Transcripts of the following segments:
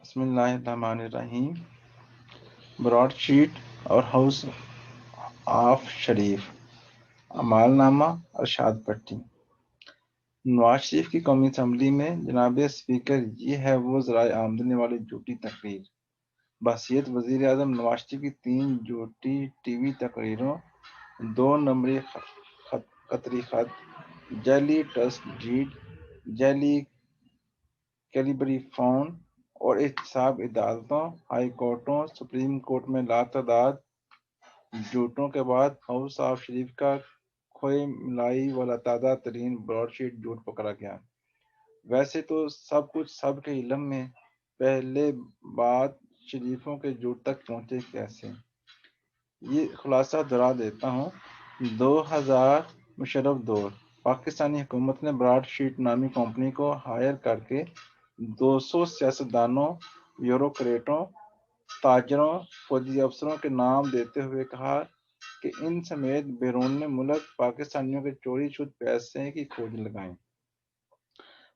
بسم اللہ الرحمن الرحیم۔ براڈ شیٹ اور ہاؤس آف شریف، اعمال نامہ ارشاد پٹی۔ نواز شریف کی قومی اسمبلی میں جناب اسپیکر، یہ ہے وہ ذرائع آمدنی والی جھوٹی تقریر۔ بحیثیت وزیر اعظم نواز شریف کی 3 جھوٹی ٹی وی تقریروں، 2 نمبری قطری خط، جعلی ٹرسٹ ڈیڈ، جعلی کیلیبری فون اور احتساب عدالتوں، ہائی کورٹوں، سپریم کورٹ میں لاتعداد جھوٹوں کے بعد ہاؤس آف شریف کا کھوئے ملائی والا تازہ ترین براڈ شیٹ جھوٹ پکڑا گیا۔ ویسے تو سب کچھ سب کے علم میں، پہلے بات شریفوں کے جھوٹ تک پہنچے کیسے؟ یہ خلاصہ دہرا دیتا ہوں۔ 2000 مشرف دور، پاکستانی حکومت نے براڈ شیٹ نامی کمپنی کو ہائر کر کے 200 سیاستدانوں، بیوروکریٹوں، تاجروں، فوجی افسروں کے نام دیتے ہوئے کہا کہ ان سمیت بیرون ملک پاکستانیوں کے چوری شدہ پیسے کی کھوج لگائیں۔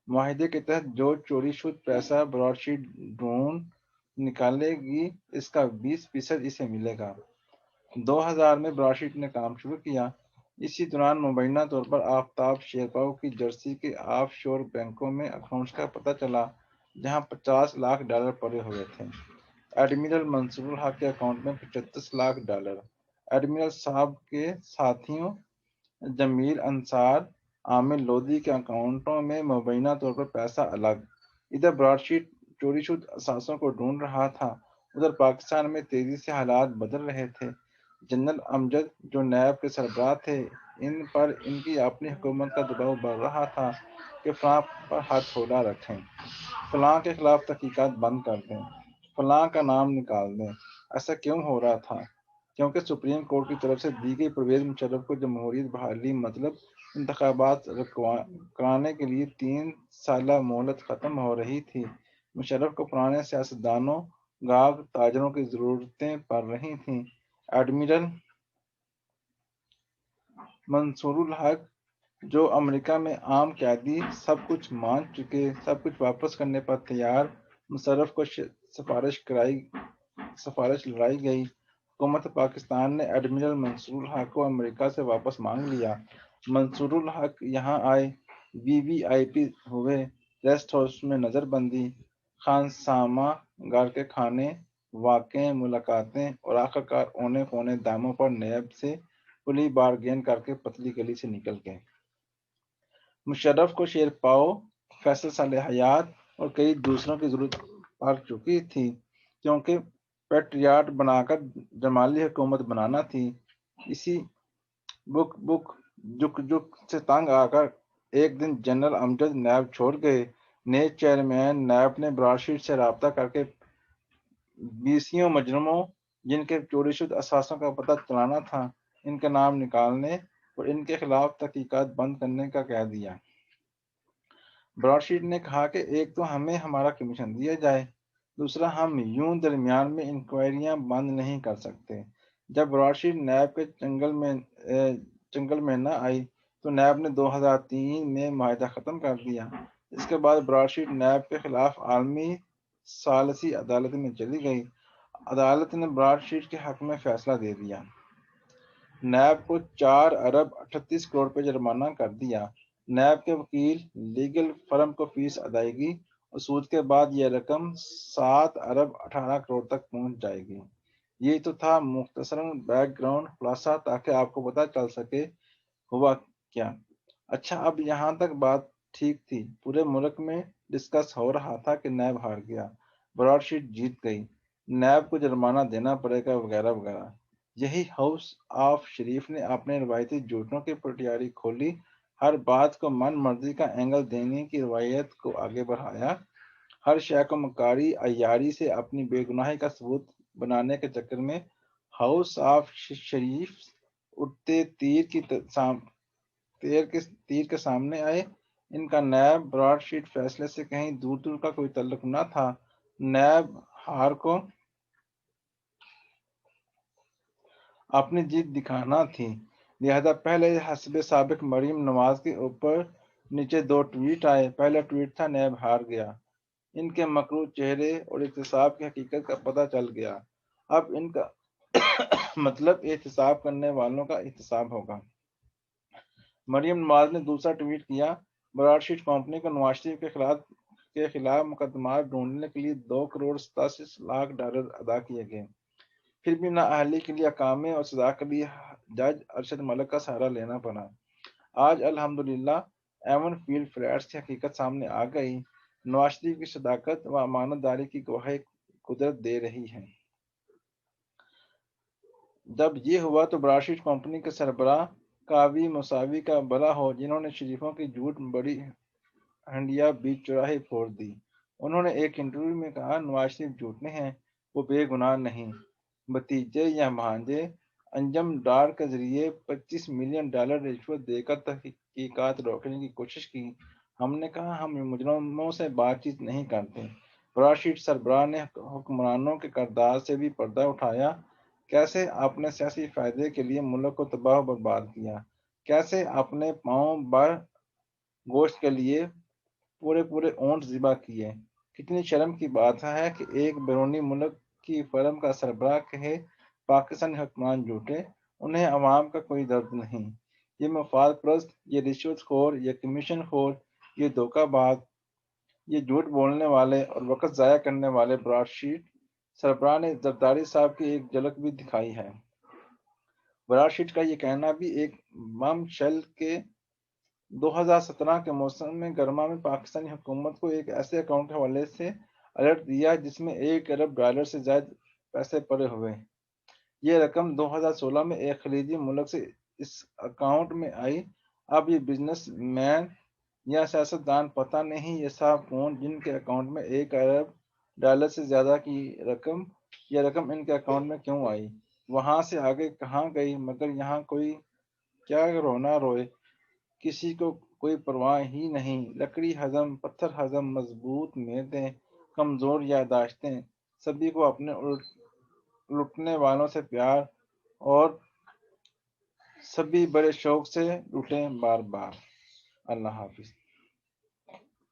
معاہدے کے تحت جو چوری شدہ پیسہ براڈ شیٹ ڈھونڈ نکالے گی، اس کا 20% اسے ملے گا۔ 2000 میں براڈ شیٹ نے کام شروع کیا۔ اسی دوران مبینہ طور پر آفتاب شیرپاؤ کی جرسی کے آف شور بینکوں میں اکاؤنٹس کا پتہ چلا، جہاں $50 لاکھ پڑے ہوئے تھے۔ ایڈمرل منصور الحق کے اکاؤنٹ میں $35 لاکھ۔ ایڈمرل صاحب کے ساتھیوں جمیل انصار، عامر لودھی کے اکاؤنٹوں میں مبینہ طور پر پیسہ الگ۔ ادھر براڈ شیٹ چوری شدہ اثاثوں کو ڈھونڈ رہا تھا، ادھر پاکستان میں تیزی سے حالات بدل رہے تھے۔ جنرل امجد جو نیب کے سربراہ تھے، ان پر ان کی اپنی حکومت کا دباؤ بڑھ رہا تھا کہ فلاں پر ہاتھ تھوڑا رکھیں، فلاں کے خلاف تحقیقات بند کر دیں، فلاں کا نام نکال دیں۔ ایسا کیوں ہو رہا تھا؟ کیونکہ سپریم کورٹ کی طرف سے دی گئی پرویز مشرف کو جمہوریت بحالی مطلب انتخابات کرانے کے لیے 3 سالہ مہلت ختم ہو رہی تھی۔ مشرف کو پرانے سیاستدانوں، گاگ تاجروں کی ضرورتیں پڑ رہی تھیں۔ ایڈمرل منصور الحق جو امریکہ میں عام قیدی، سب کچھ مان چکے، سب کچھ واپس کرنے پر تیار، مشرف کو سفارش لڑائی گئی۔ حکومت پاکستان نے ایڈمرل منصور الحق کو امریکہ سے واپس مانگ لیا۔ منصور الحق یہاں آئے، VIP ہوئے، ریسٹ ہاؤس میں نظر بندی، خانسامہ گھر کے کھانے، واقعے، ملاقاتیں اور آخرکار اونے پونے داموں پر نیب سے پلی بارگین کر کے پتلی گلی سے نکل گئے۔ مشرف کو شیرپاؤ، فیصل صالح حیات اور کئی دوسروں کی ضرورت پڑ چکی تھی، کیونکہ پیٹریاٹ بنا کر جمالی حکومت بنانا تھی۔ اسی جک سے تنگ آ کر ایک دن جنرل امجد نیب چھوڑ گئے۔ نئے چیئرمین نیب نے براڈ شیٹ سے رابطہ کر کے 20 مجرموں، جن کے چوری شدہ اثاثوں کا پتہ چلانا تھا، ان کے نام نکالنے اور ان کے خلاف تحقیقات بند کرنے کا کہہ دیا۔ براڈ شیٹ نے کہا کہ ایک تو ہمیں ہمارا کمیشن دیا جائے، دوسرا ہم یوں درمیان میں انکوائریاں بند نہیں کر سکتے۔ جب براڈ شیٹ نیب کے چنگل میں نہ آئی تو نیب نے 2003 میں معاہدہ ختم کر دیا۔ اس کے بعد براڈ شیٹ نیب کے خلاف عالمی ثالثی عدالت میں چلی گئی۔ عدالت نے براڈ شیٹ کے حق میں فیصلہ دے دیا۔ نیب کو 4 ارب 38 کروڑ پہ جرمانہ کر دیا۔ نیب کے وکیل لیگل فرم کو فیس ادائیگی اور سود کے بعد یہ رقم 7 ارب 18 کروڑ تک پہنچ جائے گی۔ یہ تو تھا مختصراً بیک گراؤنڈ خلاصہ، تاکہ آپ کو پتہ چل سکے ہوا کیا۔ اچھا، اب یہاں تک بات ٹھیک تھی۔ پورے ملک میں ڈسکس ہو رہا تھا کہ نیب ہار گیا، براڈ شیٹ جیت گئی، نیب کو جرمانہ دینا پڑے گا وغیرہ وغیرہ۔ یہی ہاؤس آف شریف نے اپنے روایتی جھوٹوں کی پٹیاری کھولی، ہر بات کو من مرضی کا اینگل دینے کی روایت کو آگے بڑھایا، ہر شے کو مکاری عیاری سے اپنی بے گناہی کا ثبوت بنانے کے چکر میں ہاؤس آف شریف اٹھتے تیر کے سامنے آئے۔ ان کا نیب براڈ شیٹ فیصلے سے کہیں دور دور کا کوئی تعلق نہ تھا۔ نیب ہار کو اپنی جیت دکھانا تھی، لہذا پہلے حسب سابق مریم نواز کے اوپر نیچے 2 ٹویٹ آئے۔ پہلا ٹویٹ تھا نیب ہار گیا، ان کے مکروہ چہرے اور احتساب کی حقیقت کا پتہ چل گیا۔ اب ان کا مطلب احتساب کرنے والوں کا احتساب ہوگا۔ مریم نواز نے دوسرا ٹویٹ کیا، براڈ شیٹ کمپنی کو نواز شریف کے خلاف مقدمات ڈھونڈنے کے لیے $2.87 کروڑ ادا کیے گئے، پھر بھی نااہلی کے لیے اقامے اور سزا کے لیے جج ارشد ملک کا سہارا لینا پڑا۔ آج الحمدللہ ایون فیلڈ فلیٹس کی حقیقت سامنے آ گئی۔ نواز شریف کی صداقت و امانت داری کی گواہی قدرت دے رہی ہے۔ جب یہ ہوا تو براڈ شیٹ کمپنی کے سربراہ قاضی مساوی کا بھلا ہو، جنہوں نے شریفوں کی جھوٹ بڑی ہنڈیا بیچ چوراہے پھوڑ دی۔ انہوں نے ایک انٹرویو میں کہا، نواز شریف جھوٹے ہیں، وہ بے گناہ نہیں۔ بھتیجے یا بھانجے انجم ڈار کے ذریعے $25 ملین رشوت دے کر تحقیقات روکنے کی کوشش کی۔ ہم نے کہا، ہم مجرموں سے بات چیت نہیں کرتے۔ براڈ شیٹ سربراہ نے حکمرانوں کے کردار سے بھی پردہ اٹھایا۔ کیسے اپنے سیاسی فائدے کے لیے ملک کو تباہ و برباد کیا، کیسے اپنے پاؤں بھر گوشت کے لیے پورے اونٹ ذبح کیے۔ کتنی شرم کی بات ہے کہ ایک بیرونی ملک کی فرم کا سربراہ کہے پاکستانی حکمران جھوٹے، انہیں عوام کا کوئی درد نہیں۔ یہ مفاد پرست، یہ رشوت خور، یہ کمیشن خور، یہ دھوکہ باز، یہ جھوٹ بولنے والے اور وقت ضائع کرنے والے براڈ شیٹ سربراہ نے زرداری صاحب کی ایک جھلک بھی دکھائی ہے۔ براڈ شیٹ کا یہ کہنا بھی ایک بم شیل کے 2017 کے موسم گرما میں پاکستانی حکومت کو ایک ایسے اکاؤنٹ کے حوالے سے الرٹ دیا جس میں $1 ارب سے زائد پیسے پڑے ہوئے۔ یہ رقم 2016 میں ایک خلیجی ملک سے اس اکاؤنٹ میں آئی۔ اب یہ بزنس مین یا سیاستدان پتہ نہیں یہ صاحب کون، جن کے اکاؤنٹ میں $1 ارب سے زیادہ کی یہ رقم ان کے اکاؤنٹ میں کیوں آئی، وہاں سے آگے کہاں گئی، مگر یہاں کوئی کیا رونا روئے، کسی کو کوئی پرواہ ہی نہیں۔ لکڑی ہضم، پتھر ہضم، مضبوط معدے، کمزور یادداشتیں، سبھی کو اپنے لوٹنے والوں سے پیار، اور سبھی بڑے شوق سے لوٹیں بار بار۔ اللہ حافظ۔